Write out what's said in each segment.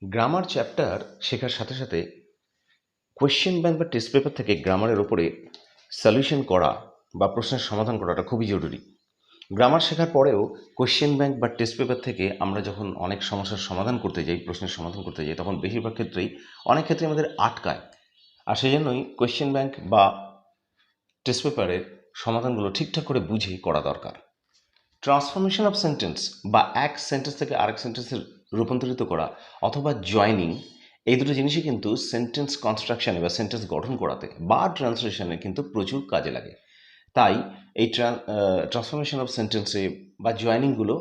Grammar chapter শেখার সাথে সাথে কোয়েশ্চেন ব্যাংক বা টেস্ট পেপার থেকে গ্রামারের ওপরে সলিউশন করা বা প্রশ্নের সমাধান করাটা খুবই জরুরি। গ্রামার শেখার পরেও কোয়েশ্চেন ব্যাংক বা টেস্ট পেপার থেকে আমরা যখন অনেক সমস্যার সমাধান করতে যাই, প্রশ্নের সমাধান করতে যাই, তখন বেশিরভাগ ক্ষেত্রেই অনেক ক্ষেত্রে আমাদের আটকায়। আর সেই জন্যই কোয়েশ্চেন ব্যাংক বা টেস্ট পেপারের সমাধানগুলো ঠিকঠাক করে বুঝে করা দরকার। ট্রান্সফরমেশন অফ সেন্টেন্স বা এক সেন্টেন্স থেকে আরেক সেন্টেন্সে রূপান্তরিত করা অথবা জয়নিং, এই দুটো জিনিসই কিন্তু সেন্টেন্স কনস্ট্রাকশনে বা সেন্টেন্স গঠন করাতে বা ট্রান্সলেশনে কিন্তু প্রচুর কাজে লাগে। তাই এই ট্রান্সফরমেশন অফ সেন্টেন্সে বা জয়নিংগুলো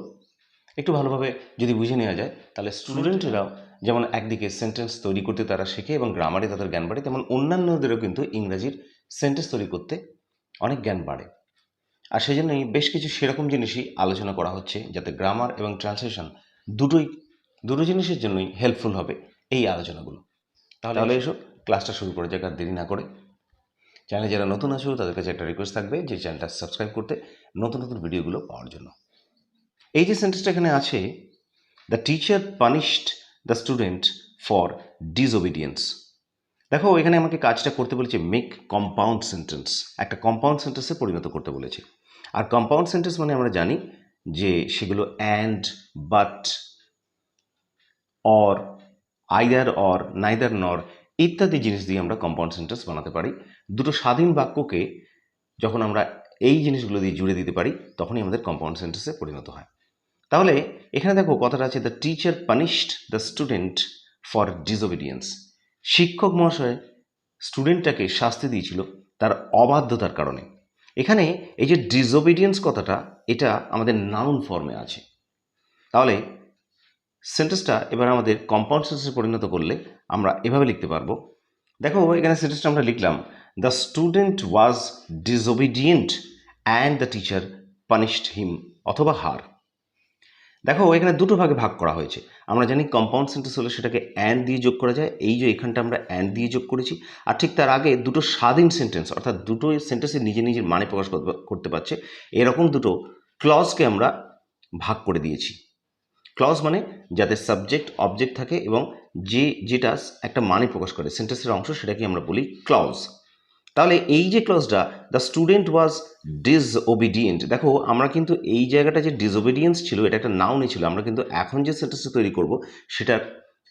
একটু ভালোভাবে যদি বুঝে নেওয়া যায়, তাহলে স্টুডেন্টেরাও যেমন একদিকে সেন্টেন্স তৈরি করতে তারা শেখে এবং গ্রামারে তাদের জ্ঞান বাড়ে, তেমন অন্যান্যদেরও কিন্তু ইংরাজির সেন্টেন্স তৈরি করতে অনেক জ্ঞান বাড়ে। আর সেই জন্যই বেশ কিছু সেরকম জিনিসই আলোচনা করা হচ্ছে, যাতে গ্রামার এবং ট্রান্সলেশন দুটো জিনিসের জন্যই হেল্পফুল হবে এই আলোচনাগুলো। তাহলে এসো ক্লাসটা শুরু করে যাক, আর দেরি না করে। চ্যানেলে যারা নতুন আছো তাদের কাছে একটা রিকোয়েস্ট থাকবে যে চ্যানেলটা সাবস্ক্রাইব করতে, নতুন নতুন ভিডিওগুলো পাওয়ার জন্য। এই যে সেন্টেন্সটা এখানে আছে, the teacher punished the student for disobedience. দেখো, এখানে আমাকে কাজটা করতে বলেছে মেক কম্পাউন্ড সেন্টেন্স, একটা কম্পাউন্ড সেন্টেন্সে পরিণত করতে বলেছে। আর কম্পাউন্ড সেন্টেন্স মানে আমরা জানি যে সেগুলো and, but, or, either or, neither নর ইত্যাদি জিনিস দিয়ে আমরা কম্পাউন্ড সেন্টেন্স বানাতে পারি। দুটো স্বাধীন বাক্যকে যখন আমরা এই জিনিসগুলো দিয়ে জুড়ে দিতে পারি, তখনই আমাদের কম্পাউন্ড সেন্টেন্সে পরিণত হয়। তাহলে এখানে দেখো কথাটা আছে, the teacher punished the student for disobedience. শিক্ষক মহাশয় স্টুডেন্টটাকে শাস্তি দিয়েছিল তার অবাধ্যতার কারণে। এখানে এই যে ডিসওবিডিয়েন্স কথাটা, এটা আমাদের নাউন ফর্মে আছে। তাহলে সেন্টেন্সটা এবার আমাদের কম্পাউন্ড সেন্টেন্সে পরিণত করলে আমরা এভাবে লিখতে পারবো। দেখো, এখানে সেন্টেন্সটা আমরা লিখলাম, the student was disobedient and the teacher punished him অথবা হার। দেখো, এখানে দুটো ভাগে ভাগ করা হয়েছে। আমরা জানি কম্পাউন্ড সেন্টেন্স হলে সেটাকে অ্যান্ড দিয়ে যোগ করা যায়, এই যে এখানটা আমরা অ্যান্ড দিয়ে যোগ করেছি। আর ঠিক তার আগে দুটো স্বাধীন সেন্টেন্স, অর্থাৎ দুটো সেন্টেন্সে নিজের নিজের মানে প্রকাশ করতে পারছে, এরকম দুটো ক্লজকে আমরা ভাগ করে দিয়েছি। ক্লজ মানে যাদের সাবজেক্ট অবজেক্ট থাকে এবং যেটা একটা মানে প্রকাশ করে, সেন্টেন্সের অংশ, সেটাকে আমরা বলি ক্লজ। তাহলে এই যে ক্লজটা, দ্য স্টুডেন্ট ওয়াজ ডিসওবিডিয়েন্ট, দেখো আমরা কিন্তু এই জায়গাটা যে ডিসওবিডিয়েন্স ছিল, এটা একটা নাউনই ছিল। আমরা কিন্তু এখন যে সেন্টেন্সটা তৈরি করব, সেটা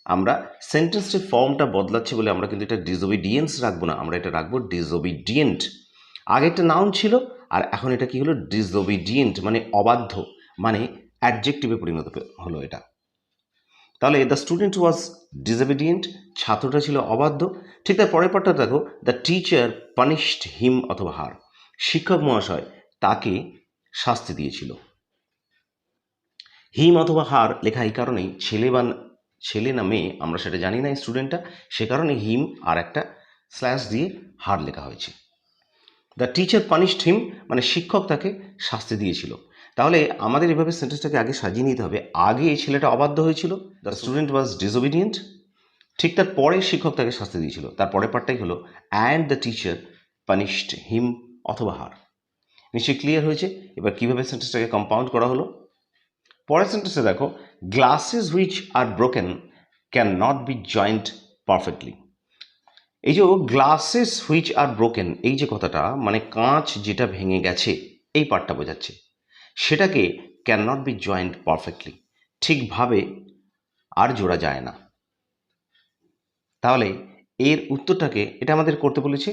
আমরা সেন্টেন্সের ফর্মটা বদলাচ্ছে বলে আমরা কিন্তু এটা ডিসওবিডিয়েন্স রাখবো না, আমরা এটা রাখবো ডিসওবিডিয়েন্ট। আগে একটা নাউন ছিল, আর এখন এটা কি হলো, ডিসওবিডিয়েন্ট মানে অবাধ্য, মানে অ্যাডজেক্টিভে পরিণত হলো এটা। তাহলে দ্য স্টুডেন্ট ওয়াজ ডিসওবিডিয়েন্ট, ছাত্রটা ছিল অবাধ্য। ঠিক তার পরের পার্টটা দেখো, দ্য টিচার পানিশড হিম অথবা হার, শিক্ষক মহাশয় তাকে শাস্তি দিয়েছিল। হিম অথবা হার লেখা এই কারণেই, ছেলে না মেয়ে আমরা সেটা জানি না স্টুডেন্টটা, সে কারণে হিম আর একটা স্ল্যাশ দিয়ে হার লেখা হয়েছে। দ্য টিচার পানিশড হিম মানে শিক্ষক তাকে শাস্তি দিয়েছিল। তাহলে আমাদের এভাবে সেন্টেন্সটাকে আগে সাজিয়ে নিতে হবে। আগে এই ছেলেটা অবাধ্য হয়েছিল, দ্য স্টুডেন্ট ওয়াজ ডিসওবিডিয়েন্ট, ঠিক তার পরে শিক্ষক তাকে শাস্তি দিয়েছিল। তার পরের পার্টটাই হলো and the teacher punished him অথবা হার। নিশ্চয়ই ক্লিয়ার হয়েছে। এবার কিভাবে সেন্টেন্সটাকে কম্পাউন্ড করা হলো। পরের সেন্টেন্সে দেখো, glasses which are broken can not be joint perfectly. এই যে গ্লাসেস হুইচ আর ব্রোকেন, এই যে কথাটা মানে কাঁচ যেটা ভেঙে গেছে, এই পার্টটা বোঝাচ্ছে। সেটাকে can not be joint perfectly, ঠিকভাবে আর জোড়া যায় না। তাহলে এর উত্তরটাকে এটা আমাদের করতে বলেছে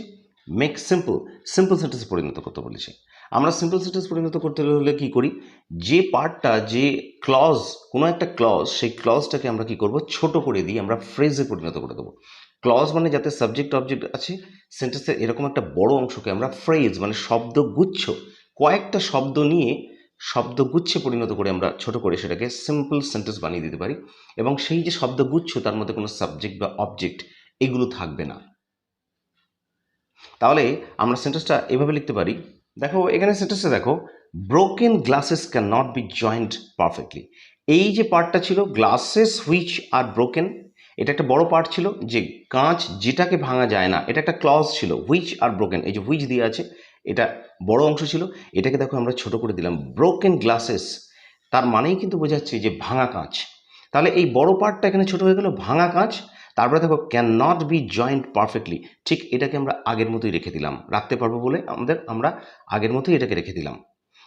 মেক সিম্পল সেন্টেন্সে পরিণত করতে বলেছে। আমরা সিম্পল সেন্টেন্স পরিণত করতে হলে কি করি, যে পার্টটা, যে ক্লজ, কোনো একটা ক্লজ, সেই ক্লজটাকে আমরা কি করব, ছোট করে দিয়ে আমরা ফ্রেজে পরিণত করে দেবো। ক্লজ মানে যাতে সাবজেক্ট অবজেক্ট আছে, সেন্টেন্সের এরকম একটা বড় অংশকে আমরা ফ্রেজ মানে শব্দগুচ্ছ, কয়েকটা শব্দ নিয়ে শব্দগুচ্ছে পরিণত করে আমরা ছোট করে সেটাকে সিম্পল সেন্টেন্স বানিয়ে দিতে পারি। এবং সেই যে শব্দগুচ্ছ, তার মধ্যে কোনো সাবজেক্ট বা অবজেক্ট এগুলো থাকবে না। তাহলে আমরা সেন্টেন্সটা এভাবে লিখতে পারি। দেখো, এখানে সেন্টেন্সটা দেখো, broken glasses can not be joint perfectly. এই যে পার্টটা ছিল গ্লাসেস হুইচ আর ব্রোকেন, এটা একটা বড় পার্ট ছিল, যে কাঁচ যেটাকে ভাঙা যায় না, এটা একটা ক্লজ ছিল। হুইচ আর ব্রোকেন, এই যে হুইচ দিয়ে আছে, এটা বড় অংশ ছিল। এটাকে দেখো আমরা ছোট করে দিলাম ব্রোকেন গ্লাসেস, তার মানেই কিন্তু বোঝাচ্ছে যে ভাঙা কাঁচ। তাহলে এই বড় পার্টটা এখানে ছোট হয়ে গেল, ভাঙা কাঁচ। তারপরে দেখো can not be joint perfectly, ঠিক এটাকে আমরা আগের মতোই রেখে দিলাম, রাখতে পারবো বলে আমরা আগের মতোই এটাকে রেখে দিলাম।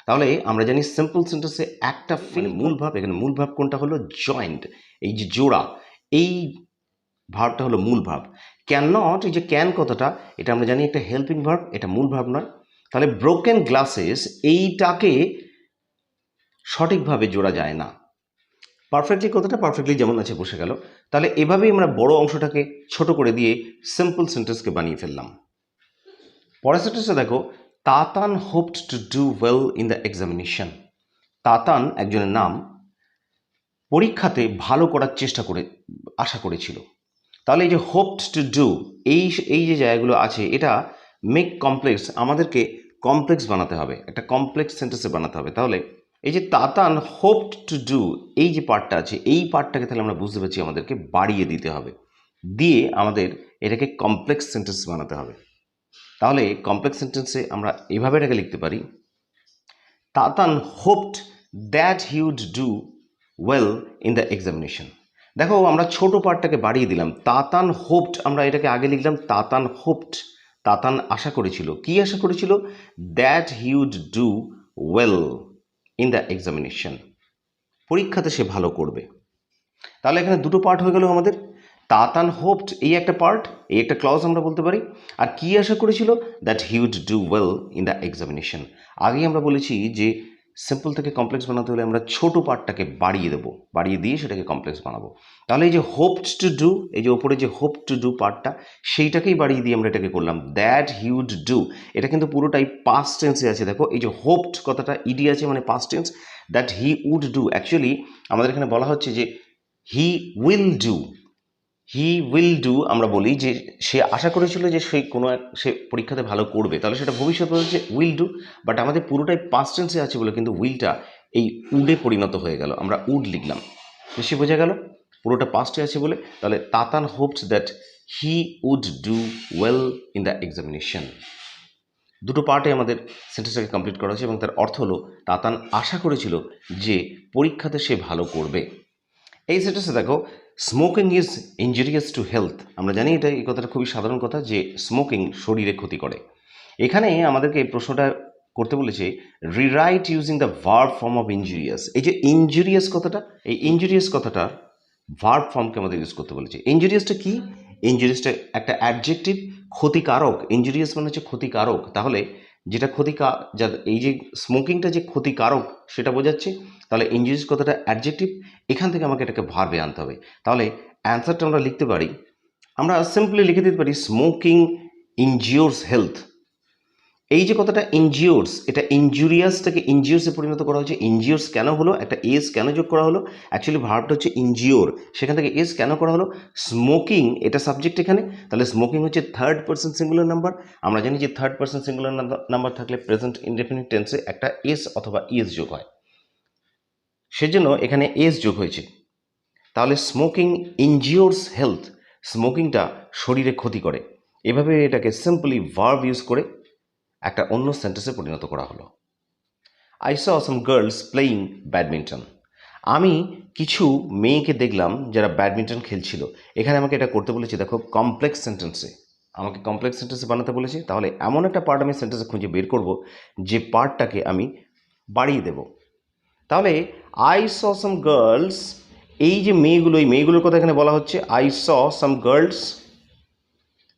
তাহলে আমরা জানি সিম্পল সেন্টেন্সে একটা মূল ভাব, এখানে মূল ভাব কোনটা হলো জয়েন্ট, এই যে জোড়া, এই ভার্বটা হলো মূল ভাব। ক্যান নট, এই যে ক্যান কথাটা, এটা আমরা জানি একটা হেল্পিং ভার্ব, এটা মূল ভাব নয়। তাহলে ব্রোকেন গ্লাসেস এইটাকে সঠিকভাবে জোড়া যায় না। পারফেক্টলি কথাটা পারফেক্টলি যেমন আছে বসে গেল। তাহলে এভাবেই আমরা বড় অংশটাকে ছোট করে দিয়ে সিম্পল সেন্টেন্সকে বানিয়ে ফেললাম। পরের সেন্টেন্সে দেখো, Tatan hopped to do well in the examination. Tatan একজনের নাম, পরীক্ষাতে ভালো করার আশা করেছিল। তাহলে এই যে হোপড টু ডু, এই যে জায়গাগুলো আছে, এটা মেক কমপ্লেক্স, আমাদেরকে কমপ্লেক্স বানাতে হবে, একটা কমপ্লেক্স সেন্টেন্সে বানাতে হবে। তাহলে এই যে তাতান হোপড টু ডু, এই যে পার্টটা আছে, এই পার্টটাকে তাহলে আমরা বুঝতে পারছি আমাদেরকে বাড়িয়ে দিতে হবে, দিয়ে আমাদের এটাকে কমপ্লেক্স সেন্টেন্স বানাতে হবে। তাহলে কমপ্লেক্স সেন্টেন্সে আমরা এভাবে এটাকে লিখতে পারি, Tatan hoped that he would do well in the examination. দেখো আমরা ছোট পার্টটাকে বাড়িয়ে দিলাম, তাতান হোপড, আমরা এটাকে আগে লিখলাম তাতান হোপড, তাতান আশা করেছিল, কি আশা করেছিল, that he would do well in the examination, পরীক্ষাতে সে ভালো করবে। তাহলে এখানে দুটো পার্ট হয়ে গেল আমাদের, তাতান হোপড এই একটা পার্ট, এই একটা ক্লজ আমরা বলতে পারি, আর কি আশা করেছিল, that he would do well in the examination. আগেই আমরা বলেছি যে সিম্পল থেকে কমপ্লেক্স বানাতে হলে আমরা ছোট পার্টটাকে বাড়িয়ে দেবো, বাড়িয়ে দিয়ে সেটাকে কমপ্লেক্স বানাবো। তাহলে এই যে হোপড টু ডু, এই যে ওপরে যে হোপ টু ডু পার্টটা, সেইটাকেই বাড়িয়ে দিয়ে আমরা এটাকে করলাম দ্যাট হি উড ডু। এটা কিন্তু পুরোটাই পাস্ট টেন্সে আছে। দেখো এই যে হোপড কথাটা ইডি আছে, মানে past tense, that he would do, actually আমাদের এখানে বলা হচ্ছে যে he will do, he will do আমরা বলি যে সে আশা করেছিল যে সে পরীক্ষাতে ভালো করবে, তাহলে সেটা ভবিষ্যৎ হচ্ছে উইল ডু, বাট আমাদের পুরোটাই পাস্ট টেন্সে আছে বলে কিন্তু উইলটা এই উডে পরিণত হয়ে গেল, আমরা উড লিখলাম, বেশি বোঝা গেল, পুরোটা পাস্টে আছে বলে। তাহলে Tatan hoped that he would do well in the examination. দুটো পার্টে আমাদের সেন্টেন্সটাকে কমপ্লিট করা হয়েছে এবং তার অর্থ হলো তাতান আশা করেছিল যে পরীক্ষাতে সে ভালো করবে। এই সেন্টেন্সে দেখো, smoking is injurious to health, আমরা জানি এটা, এই কথাটা খুবই সাধারণ কথা যে স্মোকিং শরীরে ক্ষতি করে। এখানে আমাদেরকে এই প্রশ্নটা করতে বলেছে, rewrite using the verb form of injurious. এই যে ইনজুরিয়াস কথাটা, এই ইনজুরিয়াস কথাটা ভার্ব ফর্মকে আমাদের ইউজ করতে বলেছে। ইনজুরিয়াসটা কি, ইনজুরিয়াসটা একটা অ্যাডজেক্টিভ, ক্ষতিকারক, ইনজুরিয়াস মানে হচ্ছে ক্ষতিকারক। তাহলে যেটা এই যে স্মোকিংটা যে ক্ষতিকারক সেটা বোঝাচ্ছে, তাহলে ইনজুরিয়াস কথাটা অ্যাডজেক্টিভ, এখান থেকে আমাকে এটাকে ভার্বে আনতে হবে। তাহলে অ্যান্সারটা আমরা লিখতে পারি, আমরা সিম্পলি লিখে দিতে পারি স্মোকিং ইনজিওরস হেলথ। এই যে কথাটা ইনজিওরস, এটা ইনজুরিয়াস থেকে ইনজিওরসে পরিণত করা হয়েছে। ইনজিওরস কেন হলো, একটা এস কেন যোগ করা হলো, অ্যাকচুয়ালি ভার্বটা হচ্ছে ইনজিওর, সেখান থেকে এস কেন করা হলো, স্মোকিং এটা সাবজেক্ট এখানে, তাহলে স্মোকিং হচ্ছে থার্ড পার্সন সিঙ্গুলার নাম্বার। আমরা জানি যে থার্ড পার্সন সিঙ্গুলার নাম্বার থাকলে প্রেজেন্ট ইনডেফিনিট টেন্সে একটা এস অথবা ইএস যোগ হয়, সেজন্য এখানে এস যোগ হয়েছে। তাহলে স্মোকিং ইনজিওরস হেলথ, স্মোকিংটা শরীরে ক্ষতি করে। এভাবে এটাকে সিম্পলি ভার্ব ইউজ করে একটা অন্য সেন্টেন্সে পরিণত করা হলো। I saw some girls playing badminton, আমি কিছু মেয়েকে দেখলাম যারা ব্যাডমিন্টন খেলছিল। এখানে আমাকে এটা করতে বলেছে, দেখো কমপ্লেক্স সেন্টেন্সে, আমাকে কমপ্লেক্স সেন্টেন্সে বানাতে বলেছে। তাহলে এমন একটা পার্ট আমি সেন্টেন্সে খুঁজে বের করব যে পার্টটাকে আমি বাড়িয়ে দেব। তাহলে আই স সাম গার্লস, এই যে মেয়েগুলো, এই মেয়েগুলোর কথা এখানে বলা হচ্ছে, আই স সাম গার্লস,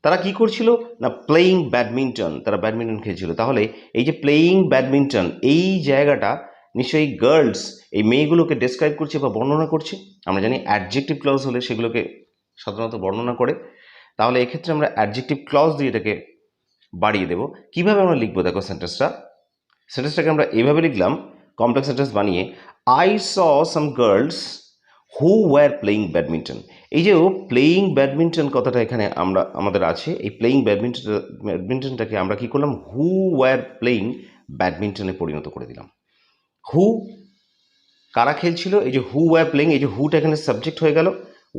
তারা কি করছিল না, প্লেয়িং ব্যাডমিন্টন, তারা ব্যাডমিন্টন খেলছিল। তাহলে এই যে প্লেয়িং ব্যাডমিন্টন, এই জায়গাটা নিশ্চয়ই গার্লস, এই মেয়েগুলোকে ডেসক্রাইব করছে বা বর্ণনা করছে। আমরা জানি অ্যাডজেক্টিভ ক্লজ হলে সেগুলোকে সাধারণত বর্ণনা করে। তাহলে এক্ষেত্রে আমরা অ্যাডজেক্টিভ ক্লজ দিয়ে এটাকে বাড়িয়ে দেবো। কিভাবে আমরা লিখবো, দেখো সেন্টেন্সটাকে আমরা এভাবে লিখলাম কমপ্লেক্স সেন্টেন্স বানিয়ে, I saw some girls who were playing badminton. এই যে প্লেয়িং ব্যাডমিন্টন কথাটা এখানে আমাদের আছে, এই প্লেয়িং ব্যাডমিন্টনটাকে আমরা কি করলাম, হু ওয়ার প্লেয়িং ব্যাডমিন্টনে পরিণত করে দিলাম। হু কারা খেলছিল, এই যে হু ওয়ার প্লেয়িং, এই যে হুটা এখানে সাবজেক্ট হয়ে গেল,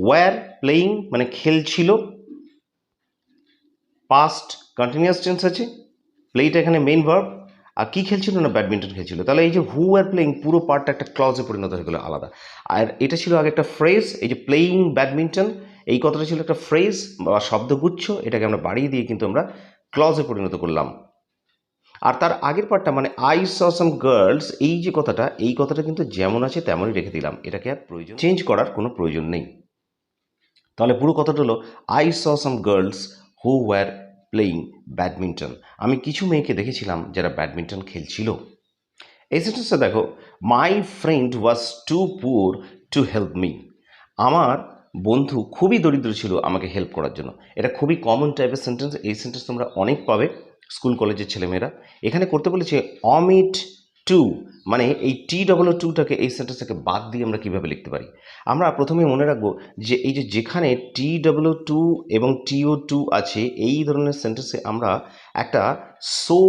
ওয়ার প্লেয়িং মানে খেলছিল, পাস্ট কন্টিনিউয়াস টেন্স আছে, প্লেটা এখানে মেইন ভার্ব, আর কি খেলছিল না, ব্যাডমিন্টন খেলছিল। তাহলে এই যে হু আর প্লেইং পুরো পার্টটা একটা ক্লজে পরিণত হয়ে গেলো আলাদা। আর এটা ছিল আগে একটা ফ্রেজ, এই যে প্লেইং ব্যাডমিন্টন এই কথাটা ছিল একটা ফ্রেজ বা শব্দগুচ্ছ, এটাকে আমরা বাড়িয়ে দিয়ে কিন্তু আমরা ক্লজে পরিণত করলাম। আর তার আগের পার্টটা মানে আই স সাম গার্লস, এই যে কথাটা, এই কথাটা কিন্তু যেমন আছে তেমনই রেখে দিলাম, এটাকে আর প্রয়োজন চেঞ্জ করার কোনো প্রয়োজন নেই। তাহলে পুরো কথাটা হলো I saw some girls who were playing badminton. আমি কিছু মেয়েকে দেখেছিলাম যারা ব্যাডমিন্টন খেলছিল। এই সেন্টেন্সটা দেখো, my friend was too poor to help me. আমার বন্ধু খুবই দরিদ্র ছিল আমাকে হেল্প করার জন্য। এটা খুবই কমন টাইপের সেন্টেন্স, এই সেন্টেন্স তোমরা অনেক পাবে স্কুল কলেজের ছেলেমেয়েরা। এখানে করতে বলেছে অমিট টু, মানে এই TOO2টাকে এই সেন্টেন্সটাকে বাদ দিয়ে আমরা কীভাবে লিখতে পারি। আমরা প্রথমে মনে রাখবো যে এই যে যেখানে TOO2 এবং TO2 আছে এই ধরনের সেন্টেন্সে আমরা একটা সো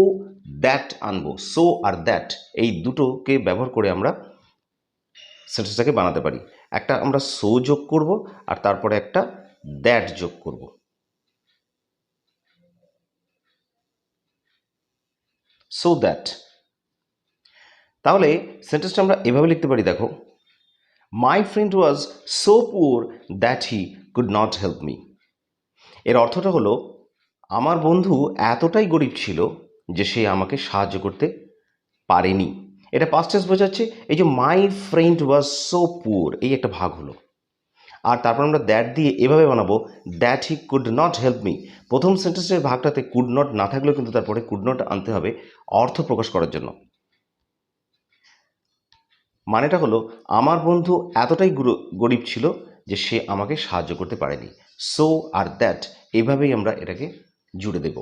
দ্যাট আনবো। সো আর দ্যাট এই দুটোকে ব্যবহার করে আমরা সেন্টেন্সটাকে বানাতে পারি। একটা আমরা সো যোগ করব আর তারপরে একটা দ্যাট যোগ করব। So that. তাহলে সেন্টেন্সটা আমরা এভাবে লিখতে পারি, দেখো, my friend was so poor that he could not help me. এর অর্থটা হলো আমার বন্ধু এতটাই গরিব ছিল যে সে আমাকে সাহায্য করতে পারেনি। এটা পাস্ট টেন্স বোঝাচ্ছে। এই যে মাই ফ্রেন্ড ওয়াজ সো পুয়ার, এই একটা ভাগ হলো, আর তারপর আমরা দ্যাট দিয়ে এভাবে বানাবো that he could not help me. প্রথম সেন্টেন্সের ভাগটাতে কুড নট না থাকলেও কিন্তু তারপরে কুড নট আনতে হবে অর্থ প্রকাশ করার জন্য। মানেটা হলো আমার বন্ধু এতটাই গরিব ছিল যে সে আমাকে সাহায্য করতে পারেনি। সো আর দ্যাট এইভাবেই আমরা এটাকে জুড়ে দেব,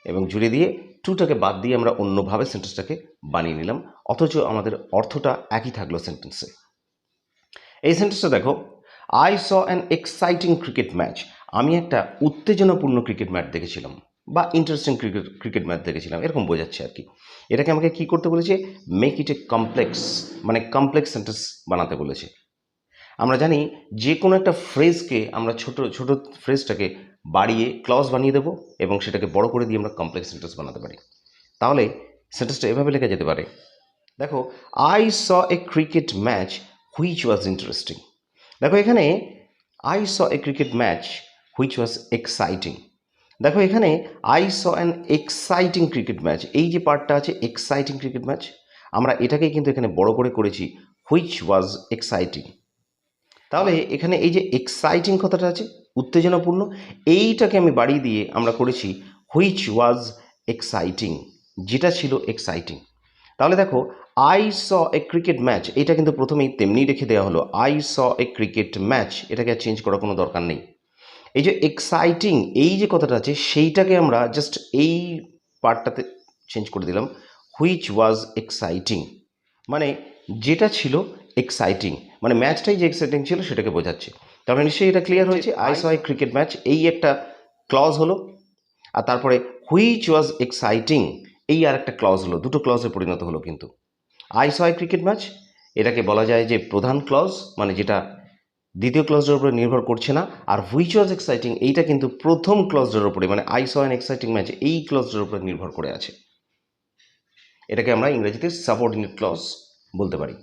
এবং জুড়ে দিয়ে টুটাকে বাদ দিয়ে আমরা অন্যভাবে সেন্টেন্সটাকে বানিয়ে নিলাম, অথচ আমাদের অর্থটা একই থাকলো সেন্টেন্সে। এই সেন্টেন্সটা দেখো, I saw an exciting cricket match. আমি একটা উত্তেজনাপূর্ণ ক্রিকেট ম্যাচ দেখেছিলাম বা ইন্টারেস্টিং ক্রিকেট ম্যাচ দেখেছিলাম, এরকম বোঝাচ্ছে আর কি। এটাকে আমাকে কি করতে বলেছে, মেক ইট এ কমপ্লেক্স, মানে কমপ্লেক্স সেন্টেন্স বানাতে বলেছে। আমরা জানি যে কোনো একটা ফ্রেজকে আমরা ছোট ছোট ফ্রেজটাকে বাড়িয়ে ক্লজ বানিয়ে দেবো এবং সেটাকে বড় করে দিয়ে আমরা কমপ্লেক্স সেন্টেন্স বানাতে পারি। তাহলে সেন্টেন্সটা এভাবে লেখা যেতে পারে, দেখো, I saw A cricket match which was interesting. দেখো এখানে I saw A cricket match which was exciting. দেখো এখানে I saw an exciting cricket match, এই যে পার্টটা আছে এক্সাইটিং ক্রিকেট ম্যাচ, আমরা এটাকে কিন্তু এখানে বড় করে করেছি হুইচ ওয়াজ এক্সাইটিং। তাহলে এখানে এই যে এক্সাইটিং কথাটা আছে উত্তেজনাপূর্ণ, এইটাকে আমি বাড়িয়ে দিয়ে আমরা করেছি হুইচ ওয়াজ এক্সাইটিং, যেটা ছিল এক্সাইটিং। তাহলে দেখো, I saw A cricket match, এটা কিন্তু প্রথমেই তেমনি রেখে দেওয়া হলো, I saw A cricket match, এটাকে আর চেঞ্জ করার কোনো দরকার নেই। এই যে এক্সাইটিং এই যে কথাটা আছে সেইটাকে আমরা জাস্ট এই পার্টটাতে চেঞ্জ করে দিলাম হুইচ ওয়াজ এক্সাইটিং, মানে যেটা ছিল এক্সাইটিং, মানে ম্যাচটাই যে এক্সাইটিং ছিল সেটাকে বোঝাচ্ছে। তার মানে নিশ্চয়ই এটা ক্লিয়ার হয়েছে, I saw A cricket match এই একটা ক্লজ হলো, আর তারপরে হুইচ ওয়াজ এক্সাইটিং এই আর একটা ক্লজ হলো, দুটো ক্লজে পরিণত হলো কিন্তু। I saw A cricket match এটাকে বলা যায় যে প্রধান ক্লজ, মানে যেটা দ্বিতীয় ক্লজের উপরে নির্ভর করছে না, আর হুইচ ওয়াজ এক্সাইটিং এইটা কিন্তু প্রথম ক্লজের উপরে, মানে I saw an exciting match এই ক্লজের উপরে নির্ভর করে আছে। এটাকে আমরা ইংরেজিতে সাবঅর্ডিনেট ক্লজ বলতে পারি।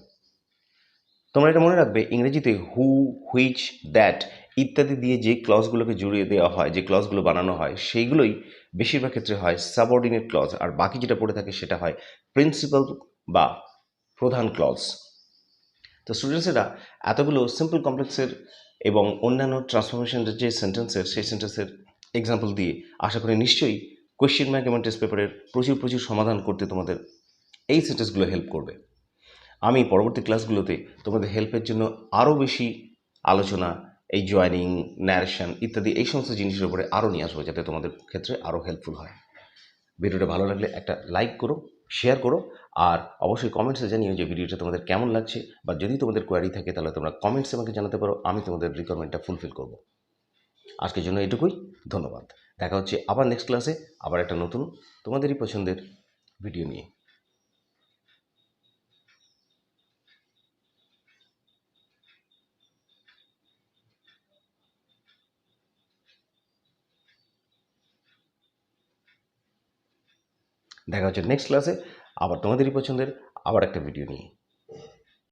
তোমরা এটা মনে রাখবে, ইংরেজিতে হু, হুইচ, দ্যাট ইত্যাদি দিয়ে যে ক্লজগুলোকে জুড়িয়ে দেওয়া হয়, যে ক্লজগুলো বানানো হয়, সেইগুলোই বেশিরভাগ ক্ষেত্রে হয় সাবঅর্ডিনেট ক্লজ, আর বাকি যেটা পড়ে থাকে সেটা হয় প্রিন্সিপাল বা প্রধান ক্লজ। তো স্টুডেন্টসেরা এতগুলো সিম্পল কমপ্লেক্সের এবং অন্যান্য ট্রান্সফরমেশনের যে সেন্টেন্সের, সেই সেন্টেন্সের এক্সাম্পল দিয়ে আশা করি নিশ্চয়ই কোয়েশ্চেন ব্যাংক এবং টেস্ট পেপারের প্রচুর প্রচুর সমাধান করতে তোমাদের এই সেন্টেন্সগুলো হেল্প করবে। আমি পরবর্তী ক্লাসগুলোতে তোমাদের হেল্পের জন্য আরও বেশি আলোচনা, এই জয়েনিং, ন্যারেশন ইত্যাদি এই সমস্ত জিনিসের উপরে আরও নিয়ে আসবো, যাতে তোমাদের ক্ষেত্রে আরও হেল্পফুল হয়। ভিডিওটা ভালো লাগলে একটা লাইক করো, শেয়ার করো, আর অবশ্যই কমেন্টসে জানিও যে ভিডিওটা তোমাদের কেমন লাগছে, বা যদি তোমাদের কোয়ারি থাকে তাহলে তোমরা কমেন্টসে আমাকে জানাতে পারো, আমি তোমাদের রিকোয়ারমেন্টটা ফুলফিল করব। আজকের জন্য এটুকুই, ধন্যবাদ। দেখা হচ্ছে আবার নেক্সট ক্লাসে, আবার একটা নতুন তোমাদেরই পছন্দের ভিডিও নিয়ে। দেখা হচ্ছে নেক্সট ক্লাসে আবার তোমাদেরই পছন্দের আবার একটা ভিডিও নিয়ে।